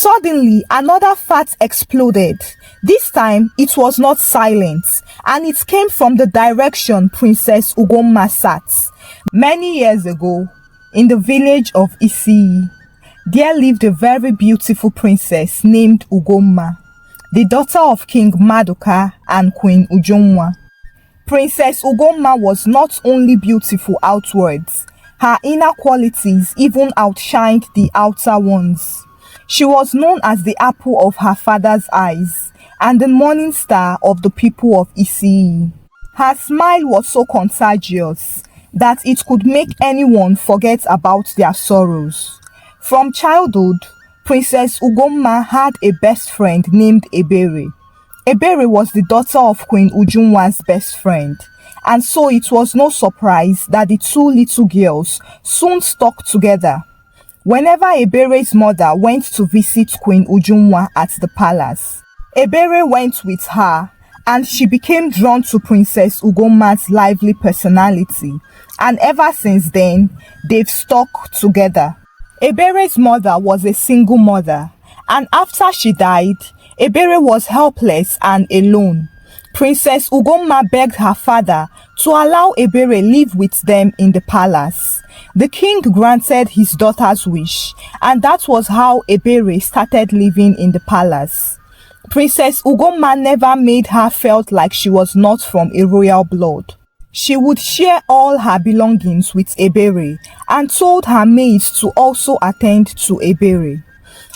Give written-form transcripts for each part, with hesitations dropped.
Suddenly, another fart exploded. This time, it was not silent, and it came from the direction Princess Ugonma sat. Many years ago, in the village of Isi, there lived a very beautiful princess named Ugonma, the daughter of King Maduka and Queen Ugonma. Princess Ugonma was not only beautiful outwards, her inner qualities even outshined the outer ones. She was known as the apple of her father's eyes and the morning star of the people of Isi. Her smile was so contagious that it could make anyone forget about their sorrows. From childhood, Princess Ugonma had a best friend named Eber. Eber was the daughter of Queen Ujunwa's best friend, and so it was no surprise that the two little girls soon stuck together. Whenever Eber's mother went to visit Queen Ujunwa at the palace, Eber went with her, and she became drawn to Princess Ugonma's lively personality, and ever since then, they've stuck together. Eber's mother was a single mother, and after she died, Eber was helpless and alone. Princess Ugonma begged her father to allow Eber live with them in the palace. The king granted his daughter's wish, and that was how Eber started living in the palace. Princess Ugonma never made her felt like she was not from a royal blood. She would share all her belongings with Eber and told her maids to also attend to Eber.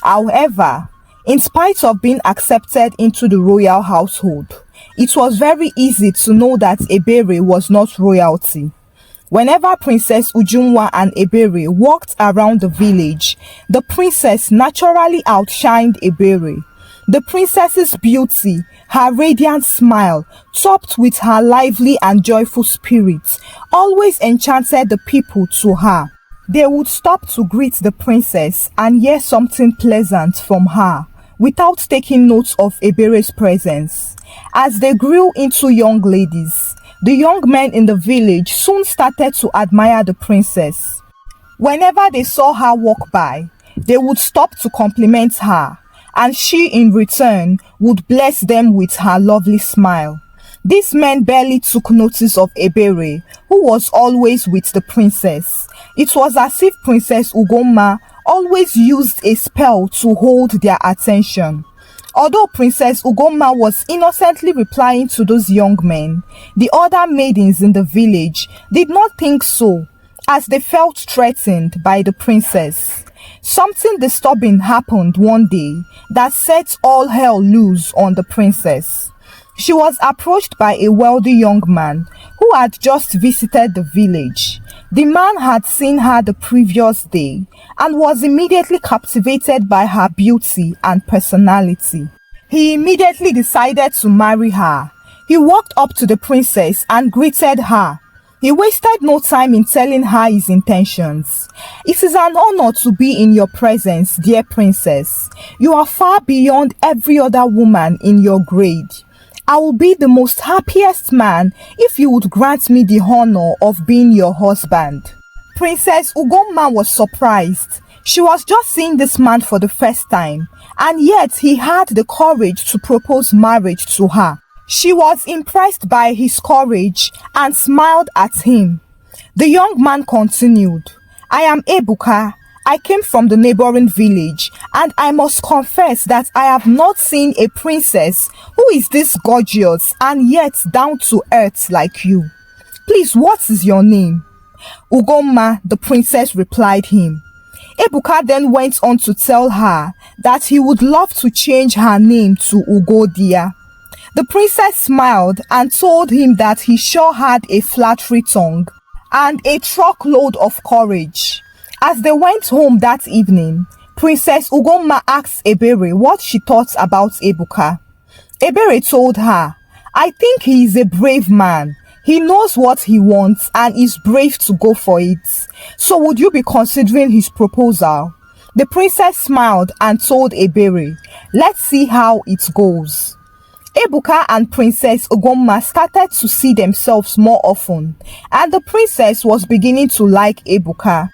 However, in spite of being accepted into the royal household, it was very easy to know that Eber was not royalty. Whenever Princess Ujunwa and Eber walked around the village, the princess naturally outshined Eber. The princess's beauty, her radiant smile, topped with her lively and joyful spirit, always enchanted the people to her. They would stop to greet the princess and hear something pleasant from her, without taking note of Eber's presence. As they grew into young ladies, the young men in the village soon started to admire the princess. Whenever they saw her walk by, they would stop to compliment her, and she in return would bless them with her lovely smile. These men barely took notice of Eber, who was always with the princess. It was as if Princess Ugonma always used a spell to hold their attention. Although Princess Ugonma was innocently replying to those young men, the other maidens in the village did not think so, as they felt threatened by the princess. Something disturbing happened one day that set all hell loose on the princess. She was approached by a wealthy young man who had just visited the village. The man had seen her the previous day and was immediately captivated by her beauty and personality. He immediately decided to marry her. He walked up to the princess and greeted her. He wasted no time in telling her his intentions. "It is an honor to be in your presence, dear princess. You are far beyond every other woman in your grade. I will be the most happiest man if you would grant me the honor of being your husband." Princess Ugonma was surprised. She was just seeing this man for the first time, and yet he had the courage to propose marriage to her. She was impressed by his courage and smiled at him. The young man continued, "I am Ebuka. I came from the neighboring village, and I must confess that I have not seen a princess who is this gorgeous and yet down to earth like you. Please, what is your name?" "Ugonma," the princess replied him. Ebuka then went on to tell her that he would love to change her name to Ugodia. The princess smiled and told him that he sure had a flattery tongue and a truckload of courage. As they went home that evening, Princess Ugonma asked Eber what she thought about Ebuka. Eber told her, "I think he is a brave man. He knows what he wants and is brave to go for it. So would you be considering his proposal?" The princess smiled and told Eber, "Let's see how it goes." Ebuka and Princess Ugonma started to see themselves more often, and the princess was beginning to like Ebuka.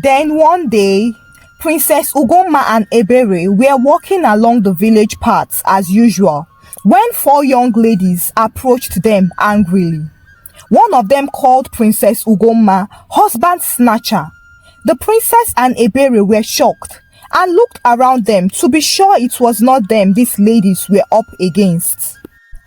Then one day, Princess Ugonma and Eber were walking along the village paths as usual when four young ladies approached them angrily. One of them called Princess Ugonma husband snatcher. The princess and Eber were shocked and looked around them to be sure it was not them these ladies were up against.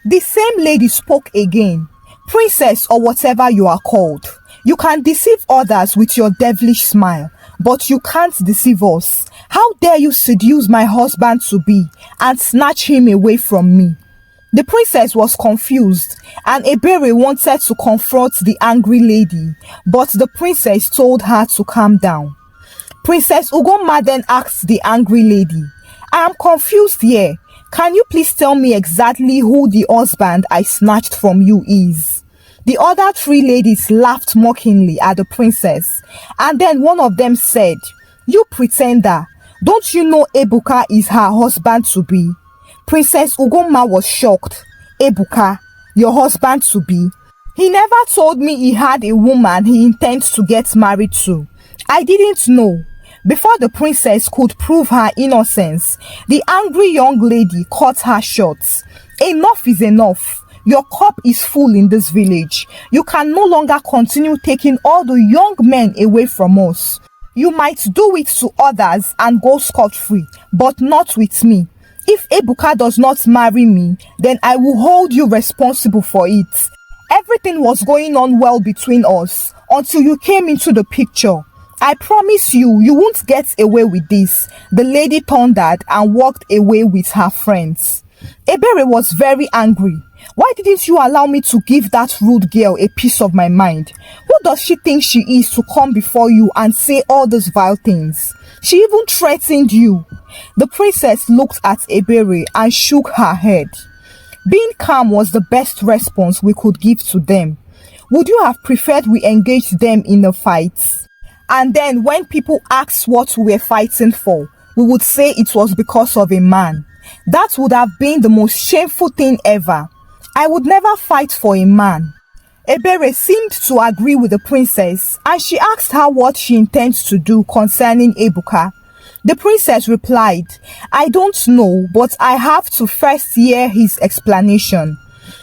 The same lady spoke again. Princess, or whatever you are called, you can deceive others with your devilish smile, but you can't deceive us. How dare you seduce my husband-to-be and snatch him away from me? The princess was confused and Eber wanted to confront the angry lady, but the princess told her to calm down. Princess Ugonma then asked the angry lady, I am confused here. Can you please tell me exactly who the husband I snatched from you is? The other three ladies laughed mockingly at the princess, and then one of them said, You pretender, don't you know Ebuka is her husband-to-be? Princess Ugonma was shocked. Ebuka, your husband-to-be? He never told me he had a woman he intends to get married to. I didn't know. Before the princess could prove her innocence, the angry young lady cut her short. Enough is enough. Your cup is full in this village. You can no longer continue taking all the young men away from us. You might do it to others and go scot-free, but not with me. If Ebuka does not marry me, then I will hold you responsible for it. Everything was going on well between us until you came into the picture. I promise you, you won't get away with this. The lady thundered and walked away with her friends. Eber was very angry. Why didn't you allow me to give that rude girl a piece of my mind? Who does she think she is to come before you and say all those vile things? She even threatened you. The princess looked at Eber and shook her head. Being calm was the best response we could give to them. Would you have preferred we engaged them in a fight? And then when people asked what we were fighting for, we would say it was because of a man. That would have been the most shameful thing ever. I would never fight for a man. Eber seemed to agree with the princess and she asked her what she intends to do concerning Ebuka. The princess replied, I don't know, but I have to first hear his explanation.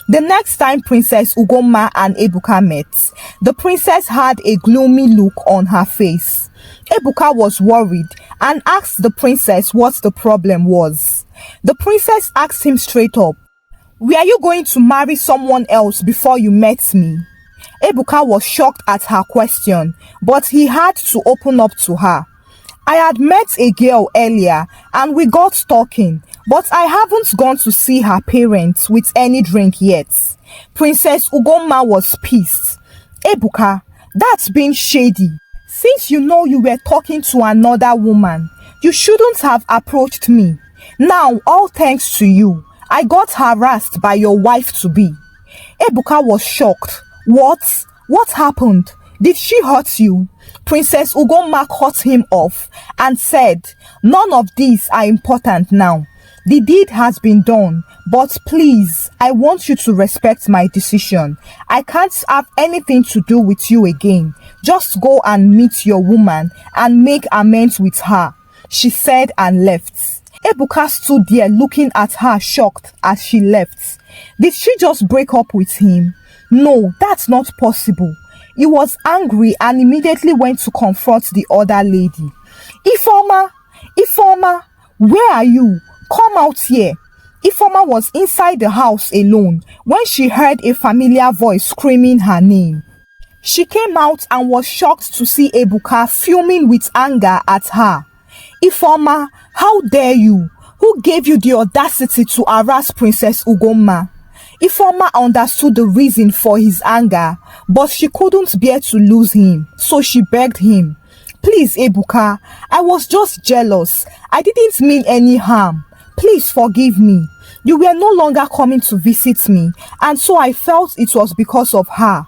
The next time Princess Ugonma and Ebuka met, the princess had a gloomy look on her face. Ebuka was worried and asked the princess what the problem was. The princess asked him straight up, Were you going to marry someone else before you met me? Ebuka was shocked at her question, but he had to open up to her. I had met a girl earlier and we got talking, but I haven't gone to see her parents with any drink yet. Princess Ugonma was pissed. Ebuka, that's being shady. Since you know you were talking to another woman, you shouldn't have approached me. Now, all thanks to you, I got harassed by your wife-to-be. Ebuka was shocked. What? What happened? Did she hurt you? Princess Ugonma cut him off and said, None of these are important now. The deed has been done, but please, I want you to respect my decision. I can't have anything to do with you again. Just go and meet your woman and make amends with her, she said and left. Ebuka stood there looking at her shocked as she left. Did she just break up with him? No, that's not possible. He was angry and immediately went to confront the other lady. Ifeoma, where are you? Come out here. Ifeoma was inside the house alone when she heard a familiar voice screaming her name. She came out and was shocked to see Ebuka fuming with anger at her. Ifeoma, how dare you? Who gave you the audacity to harass Princess Ugonma? Ifeoma understood the reason for his anger, but she couldn't bear to lose him, so she begged him. Please, Ebuka, I was just jealous. I didn't mean any harm. Please forgive me. You were no longer coming to visit me, and so I felt it was because of her.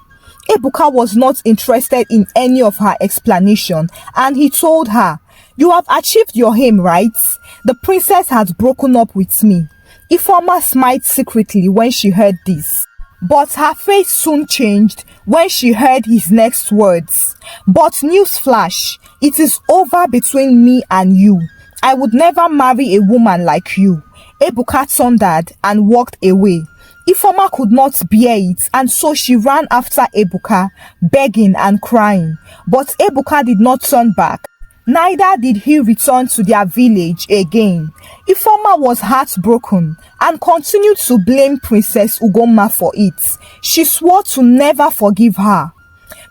Ebuka was not interested in any of her explanation, and he told her, You have achieved your aim, right? The princess has broken up with me. Ifeoma smiled secretly when she heard this. But her face soon changed when she heard his next words. "But newsflash, it is over between me and you. I would never marry a woman like you." Ebuka thundered and walked away. Ifeoma could not bear it, and so she ran after Ebuka, begging and crying. But Ebuka did not turn back. Neither did he return to their village again. Ifeoma was heartbroken and continued to blame Princess Ugonma for it. She swore to never forgive her.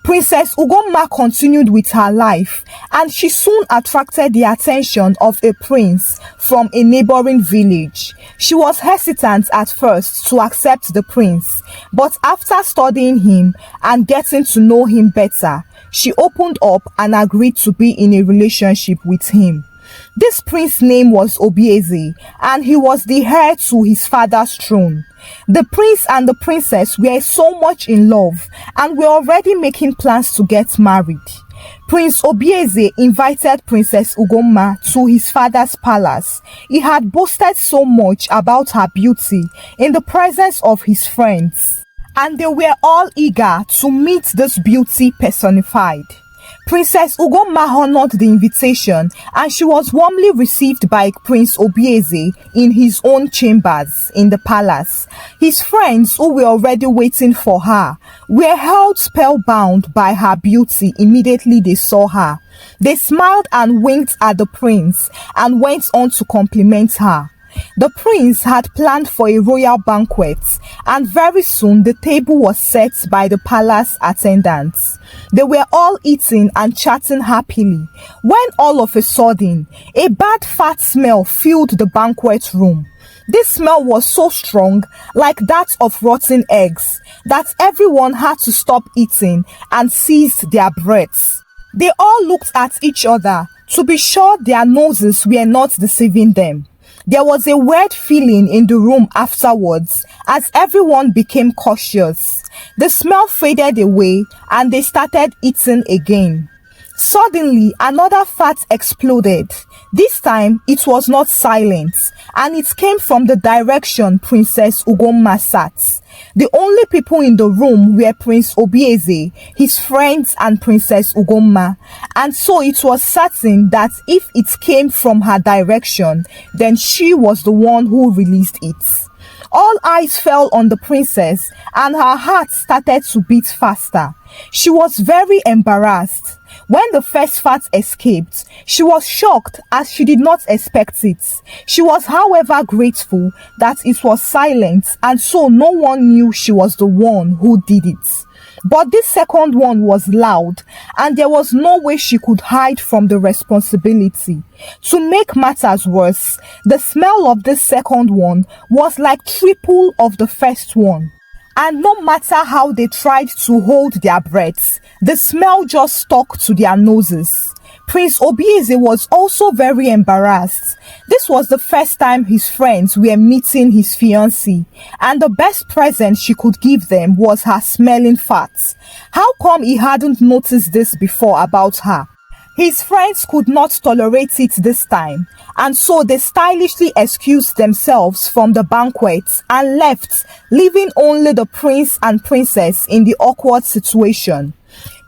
Princess Ugonma continued with her life, and she soon attracted the attention of a prince from a neighboring village. She was hesitant at first to accept the prince, but after studying him and getting to know him better, she opened up and agreed to be in a relationship with him. This prince's name was Obieze, and he was the heir to his father's throne. The prince and the princess were so much in love and were already making plans to get married. Prince Obieze invited Princess Ugonma to his father's palace. He had boasted so much about her beauty in the presence of his friends, and they were all eager to meet this beauty personified. Princess Ugonma honored the invitation, and she was warmly received by Prince Obieze in his own chambers in the palace. His friends, who were already waiting for her, were held spellbound by her beauty immediately they saw her. They smiled and winked at the prince and went on to compliment her. The prince had planned for a royal banquet, and very soon the table was set by the palace attendants. They were all eating and chatting happily when all of a sudden a bad fat smell filled the banquet room. This smell was so strong, like that of rotten eggs, that everyone had to stop eating and seized their breaths. They all looked at each other to be sure their noses were not deceiving them. There was a weird feeling in the room afterwards as everyone became cautious. The smell faded away and they started eating again. Suddenly, another fart exploded. This time, it was not silent, and it came from the direction Princess Ugonma sat. The only people in the room were Prince Obieze, his friends, and Princess Ugonma, and so it was certain that if it came from her direction, then she was the one who released it. All eyes fell on the princess, and her heart started to beat faster. She was very embarrassed. When the first fart escaped, she was shocked as she did not expect it. She was, however, grateful that it was silent, and so no one knew she was the one who did it. But this second one was loud, and there was no way she could hide from the responsibility. To make matters worse, the smell of this second one was like triple of the first one. And no matter how they tried to hold their breaths, the smell just stuck to their noses. Prince Obieze was also very embarrassed. This was the first time his friends were meeting his fiancée, and the best present she could give them was her smelling farts. How come he hadn't noticed this before about her? His friends could not tolerate it this time, and so they stylishly excused themselves from the banquet and left, leaving only the prince and princess in the awkward situation.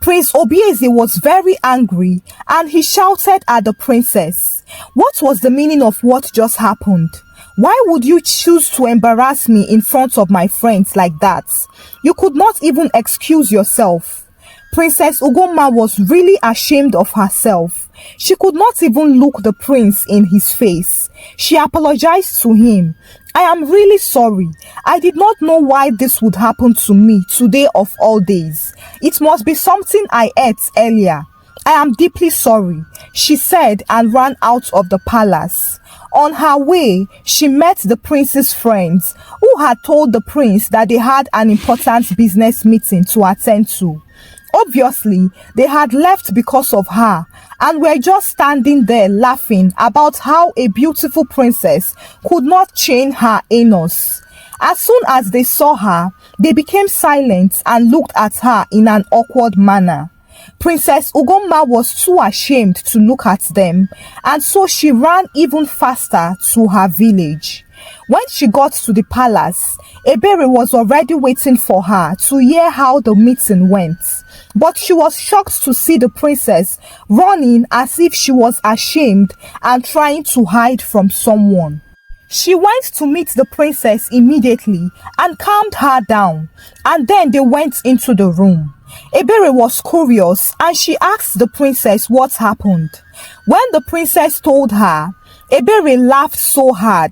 Prince Obieze was very angry, and he shouted at the princess, "What was the meaning of what just happened? Why would you choose to embarrass me in front of my friends like that? You could not even excuse yourself." Princess Ugonma was really ashamed of herself. She could not even look the prince in his face. She apologized to him. "I am really sorry. I did not know why this would happen to me today of all days. It must be something I ate earlier. I am deeply sorry," she said, and ran out of the palace. On her way, she met the prince's friends, who had told the prince that they had an important business meeting to attend to. Obviously, they had left because of her and were just standing there laughing about how a beautiful princess could not chain her anus. As soon as they saw her, they became silent and looked at her in an awkward manner. Princess Ugonma was too ashamed to look at them, and so she ran even faster to her village. When she got to the palace, Eber was already waiting for her to hear how the meeting went. But she was shocked to see the princess running as if she was ashamed and trying to hide from someone. She went to meet the princess immediately and calmed her down, and then they went into the room. Eber was curious and she asked the princess what happened. When the princess told her, Eber laughed so hard,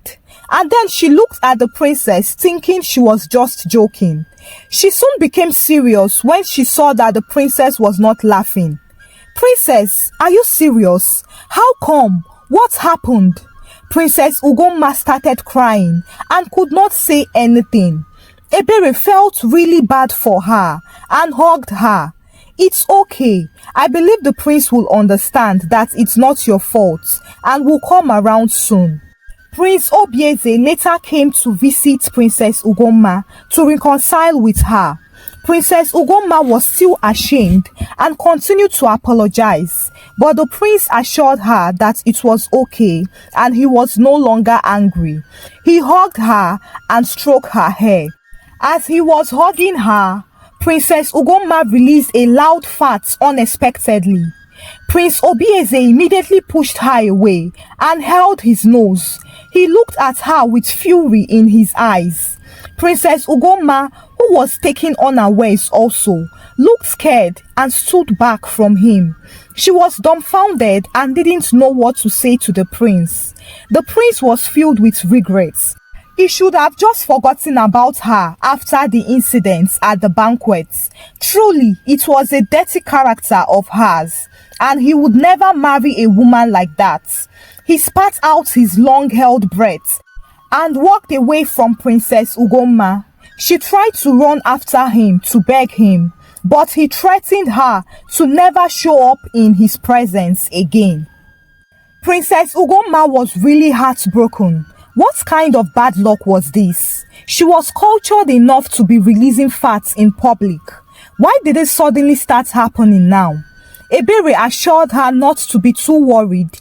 and then she looked at the princess thinking she was just joking. She soon became serious when she saw that the princess was not laughing. "Princess, are you serious? How come? What happened?" Princess Ugonma started crying and could not say anything. Eber felt really bad for her and hugged her. "It's okay. I believe the prince will understand that it's not your fault and will come around soon." Prince Obieze later came to visit Princess Ugonma to reconcile with her. Princess Ugonma was still ashamed and continued to apologize, but the prince assured her that it was okay and he was no longer angry. He hugged her and stroked her hair. As he was hugging her, Princess Ugonma released a loud fart unexpectedly. Prince Obieze immediately pushed her away and held his nose. He looked at her with fury in his eyes. Princess Ugonma, who was taken unawares also, looked scared and stood back from him. She was dumbfounded and didn't know what to say to the prince. The prince was filled with regrets. He should have just forgotten about her after the incidents at the banquet. Truly, it was a dirty character of hers, and he would never marry a woman like that. He spat out his long-held breath and walked away from Princess Ugonma. She tried to run after him to beg him, but he threatened her to never show up in his presence again. Princess Ugonma was really heartbroken. What kind of bad luck was this? She was cultured enough to be releasing farts in public. Why did it suddenly start happening now? Eber assured her not to be too worried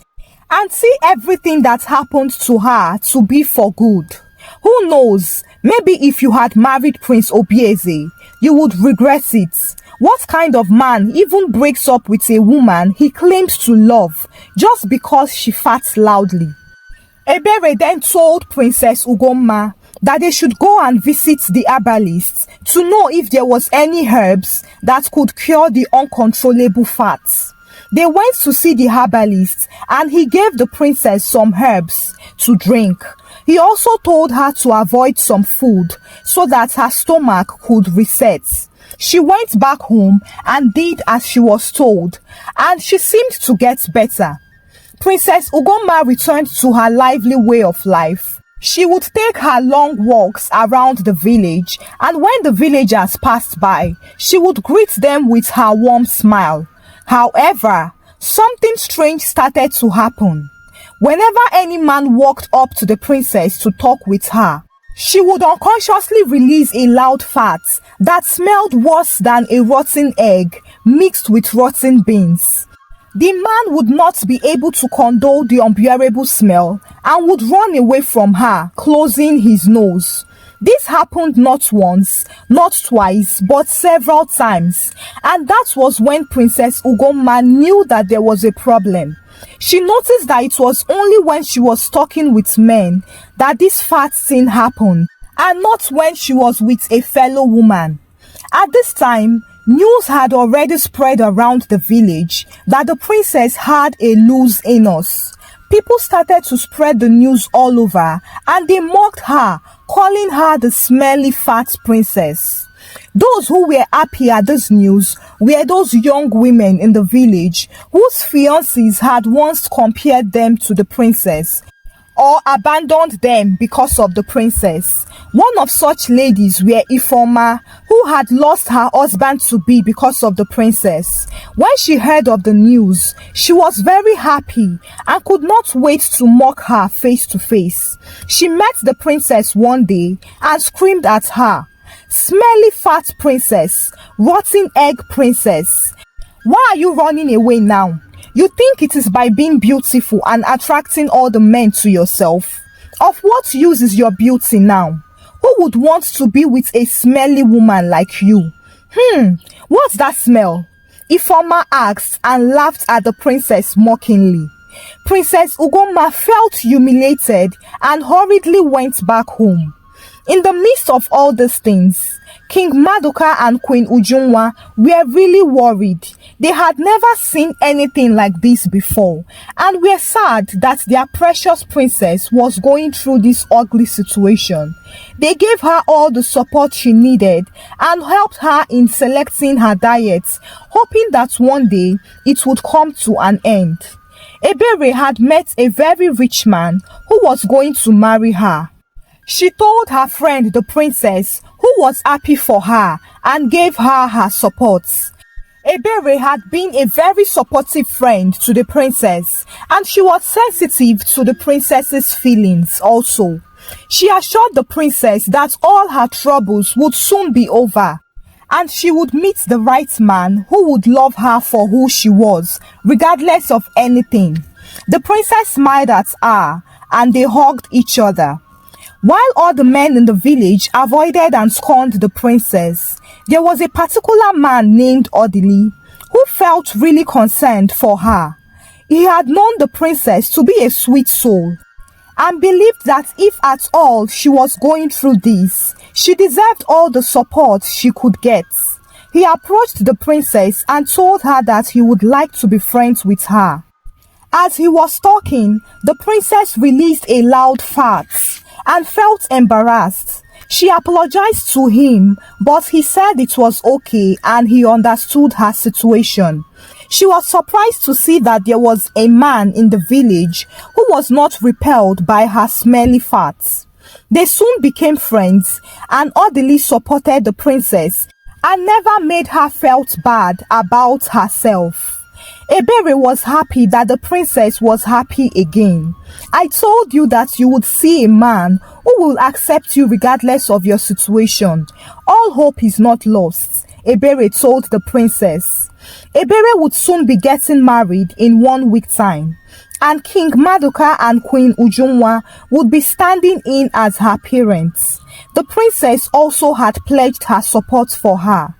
and see everything that happened to her to be for good. Who knows, maybe if you had married Prince Obieze, you would regret it. What kind of man even breaks up with a woman he claims to love just because she farts loudly? Eber then told Princess Ugonma that they should go and visit the herbalist to know if there was any herbs that could cure the uncontrollable farts. They went to see the herbalist and he gave the princess some herbs to drink. He also told her to avoid some food so that her stomach could reset. She went back home and did as she was told, and she seemed to get better. Princess Ugonma returned to her lively way of life. She would take her long walks around the village, and when the villagers passed by, she would greet them with her warm smile. However, something strange started to happen. Whenever any man walked up to the princess to talk with her, she would unconsciously release a loud fart that smelled worse than a rotten egg mixed with rotten beans. The man would not be able to condole the unbearable smell and would run away from her, closing his nose. This happened not once, not twice, but several times, and that was when Princess Ugonma knew that there was a problem. She noticed that it was only when she was talking with men that this fat thing happened, and not when she was with a fellow woman. At this time, news had already spread around the village that the princess had a loose anus. People started to spread the news all over and they mocked her, calling her the smelly fat princess. Those who were happy at this news were those young women in the village whose fiancés had once compared them to the princess or abandoned them because of the princess. One of such ladies were Ifeoma, who had lost her husband-to-be because of the princess. When she heard of the news, she was very happy and could not wait to mock her face to face. She met the princess one day and screamed at her, "Smelly fat princess, rotten egg princess. Why are you running away now? You think it is by being beautiful and attracting all the men to yourself? Of what use is your beauty now? Who would want to be with a smelly woman like you? What's that smell? Ugonma asked and laughed at the princess mockingly. Princess Ugonma felt humiliated and hurriedly went back home. In the midst of all these things, King Maduka and Queen Ugonma were really worried. They had never seen anything like this before and were sad that their precious princess was going through this ugly situation. They gave her all the support she needed and helped her in selecting her diet, hoping that one day it would come to an end. Eber had met a very rich man who was going to marry her. She told her friend the princess, who was happy for her and gave her her support. Eber had been a very supportive friend to the princess and she was sensitive to the princess's feelings also. She assured the princess that all her troubles would soon be over and she would meet the right man who would love her for who she was, regardless of anything. The princess smiled at her and they hugged each other. While all the men in the village avoided and scorned the princess, there was a particular man named Odili who felt really concerned for her. He had known the princess to be a sweet soul and believed that if at all she was going through this, she deserved all the support she could get. He approached the princess and told her that he would like to be friends with her. As he was talking, the princess released a loud fart and felt embarrassed. She apologized to him, but he said it was okay and he understood her situation. She was surprised to see that there was a man in the village who was not repelled by her smelly farts. They soon became friends and Odili supported the princess and never made her felt bad about herself. Eber was happy that the princess was happy again. I told you that you would see a man who will accept you regardless of your situation. All hope is not lost, Eber told the princess. Eber would soon be getting married in 1 week time, and King Maduka and Queen Ugonma would be standing in as her parents. The princess also had pledged her support for her.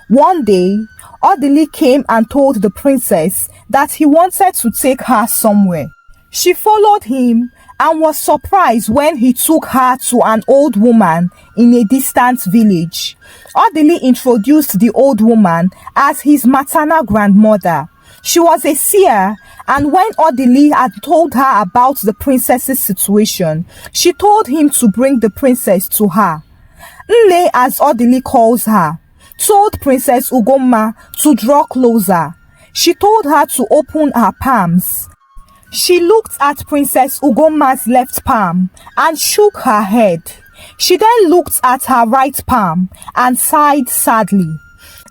One day, Odili came and told the princess that he wanted to take her somewhere. She followed him and was surprised when he took her to an old woman in a distant village. Odili introduced the old woman as his maternal grandmother. She was a seer, and when Odili had told her about the princess's situation, she told him to bring the princess to her. Nne, as Odili calls her, told Princess Ugonma to draw closer. She told her to open her palms. She looked at Princess Ugonma's left palm and shook her head. She then looked at her right palm and sighed sadly.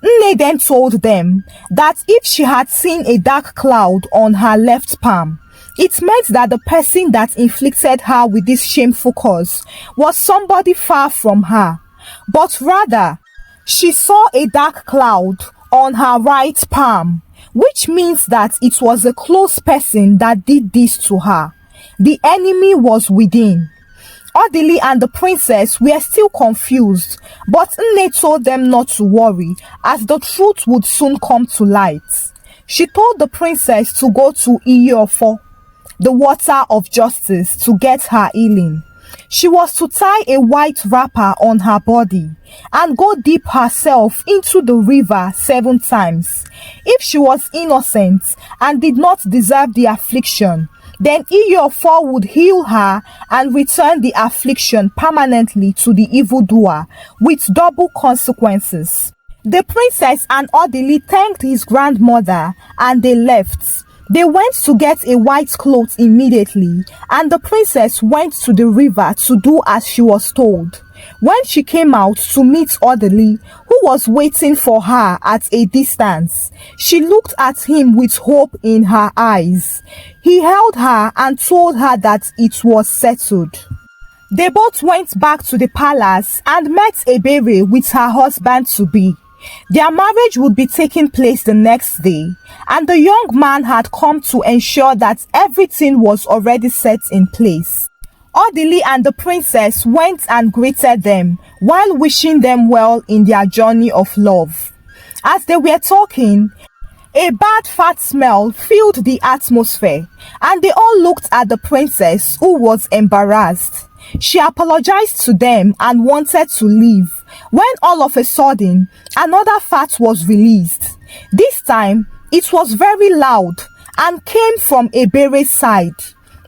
Nne then told them that if she had seen a dark cloud on her left palm, it meant that the person that inflicted her with this shameful curse was somebody far from her, but rather she saw a dark cloud on her right palm, which means that it was a close person that did this to her. The enemy was within. Odili and the princess were still confused, but Nne told them not to worry, as the truth would soon come to light. She told the princess to go to Iyofo, the water of justice, to get her healing. She was to tie a white wrapper on her body and go dip herself into the river 7 times. If she was innocent and did not deserve the affliction, then Iyofo would heal her and return the affliction permanently to the evildoer with double consequences. The princess and Odili thanked his grandmother and they left. They went to get a white cloth immediately, and the princess went to the river to do as she was told. When she came out to meet Odili, who was waiting for her at a distance, she looked at him with hope in her eyes. He held her and told her that it was settled. They both went back to the palace and met Eber with her husband-to-be. Their marriage would be taking place the next day, and the young man had come to ensure that everything was already set in place. Odili and the princess went and greeted them while wishing them well in their journey of love. As they were talking, a bad fat smell filled the atmosphere, and they all looked at the princess, who was embarrassed. She apologized to them and wanted to leave, when all of a sudden, another fart was released. This time, it was very loud and came from Eber's side.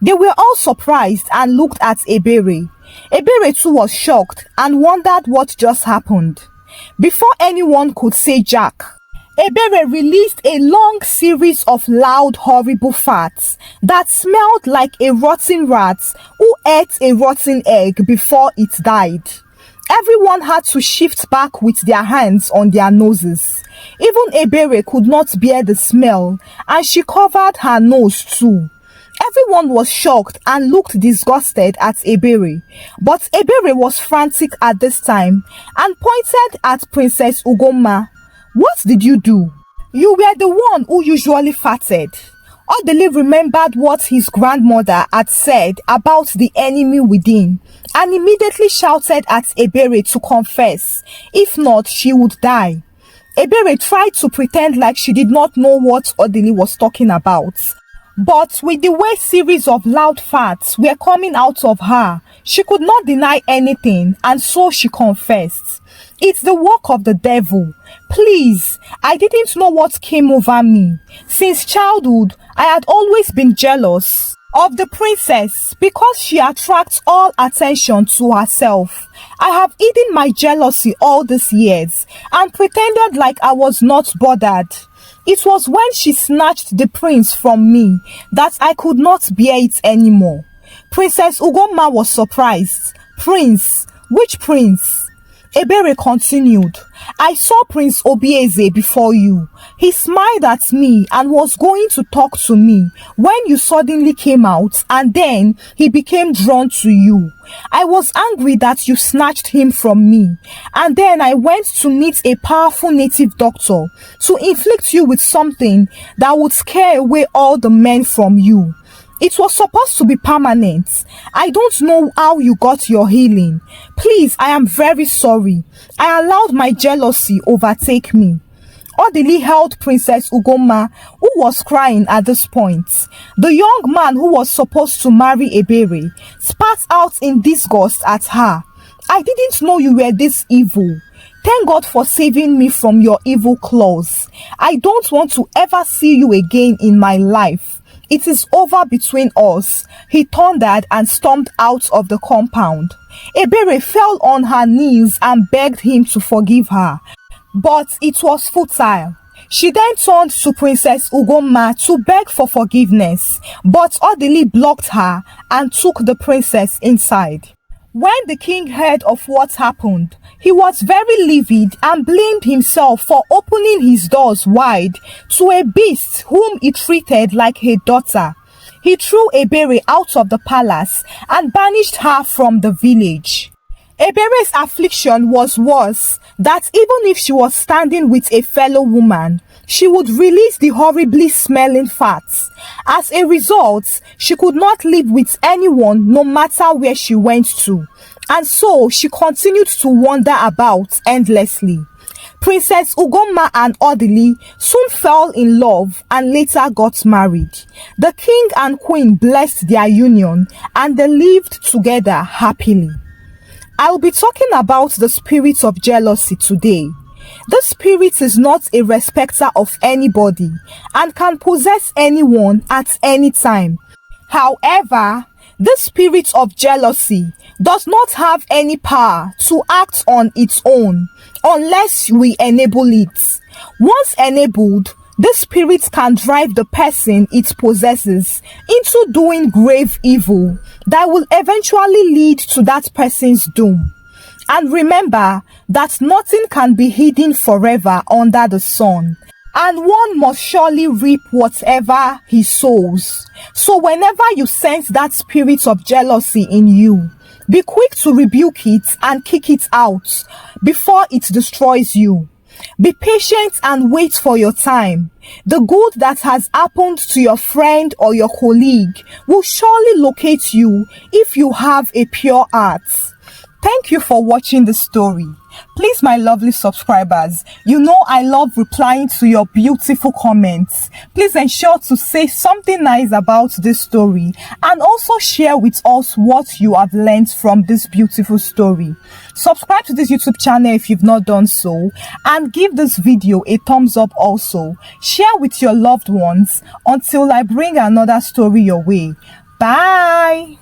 They were all surprised and looked at Eber. Eber too was shocked and wondered what just happened. Before anyone could say Jack, Eber released a long series of loud, horrible farts that smelled like a rotten rat who ate a rotten egg before it died. Everyone had to shift back with their hands on their noses. Even Eber could not bear the smell, and she covered her nose too. Everyone was shocked and looked disgusted at Eber, but Eber was frantic at this time and pointed at Princess Ugonma. "What did you do? You were the one who usually farted." Odili remembered what his grandmother had said about the enemy within and immediately shouted at Eber to confess. If not, she would die. Eber tried to pretend like she did not know what Odili was talking about. But with the way series of loud farts were coming out of her, she could not deny anything, and so she confessed. "It's the work of the devil. Please, I didn't know what came over me. Since childhood, I had always been jealous of the princess because she attracts all attention to herself. I have hidden my jealousy all these years and pretended like I was not bothered. It was when she snatched the prince from me that I could not bear it anymore." Princess Ugonma was surprised. "Prince? Which prince?" Eber continued. "I saw Prince Obieze before you. He smiled at me and was going to talk to me when you suddenly came out, and then he became drawn to you. I was angry that you snatched him from me, and then I went to meet a powerful native doctor to inflict you with something that would scare away all the men from you. It was supposed to be permanent. I don't know how you got your healing. Please, I am very sorry. I allowed my jealousy overtake me." Odili held Princess Ugonma, who was crying at this point. The young man who was supposed to marry Eber spat out in disgust at her. "I didn't know you were this evil. Thank God for saving me from your evil claws. I don't want to ever see you again in my life. It is over between us." He thundered and stormed out of the compound. Eber fell on her knees and begged him to forgive her, but it was futile. She then turned to Princess Ugonma to beg for forgiveness, but Odili blocked her and took the princess inside. When the king heard of what happened, he was very livid and blamed himself for opening his doors wide to a beast whom he treated like a daughter. He threw Eber out of the palace and banished her from the village. Eber's affliction was worse, that even if she was standing with a fellow woman, she would release the horribly smelling farts. As a result, she could not live with anyone no matter where she went to, and so she continued to wander about endlessly. Princess Ugonma and Odili soon fell in love and later got married. The king and queen blessed their union and they lived together happily. I'll be talking about the spirit of jealousy today. This spirit is not a respecter of anybody and can possess anyone at any time. However, this spirit of jealousy does not have any power to act on its own unless we enable it. Once enabled, this spirit can drive the person it possesses into doing grave evil that will eventually lead to that person's doom. And remember that nothing can be hidden forever under the sun, and one must surely reap whatever he sows. So whenever you sense that spirit of jealousy in you, be quick to rebuke it and kick it out before it destroys you. Be patient and wait for your time. The good that has happened to your friend or your colleague will surely locate you if you have a pure heart. Thank you for watching the story. Please, my lovely subscribers, you know I love replying to your beautiful comments. Please ensure to say something nice about this story and also share with us what you have learned from this beautiful story. Subscribe to this YouTube channel if you've not done so, and give this video a thumbs up also. Share with your loved ones until I bring another story your way. Bye.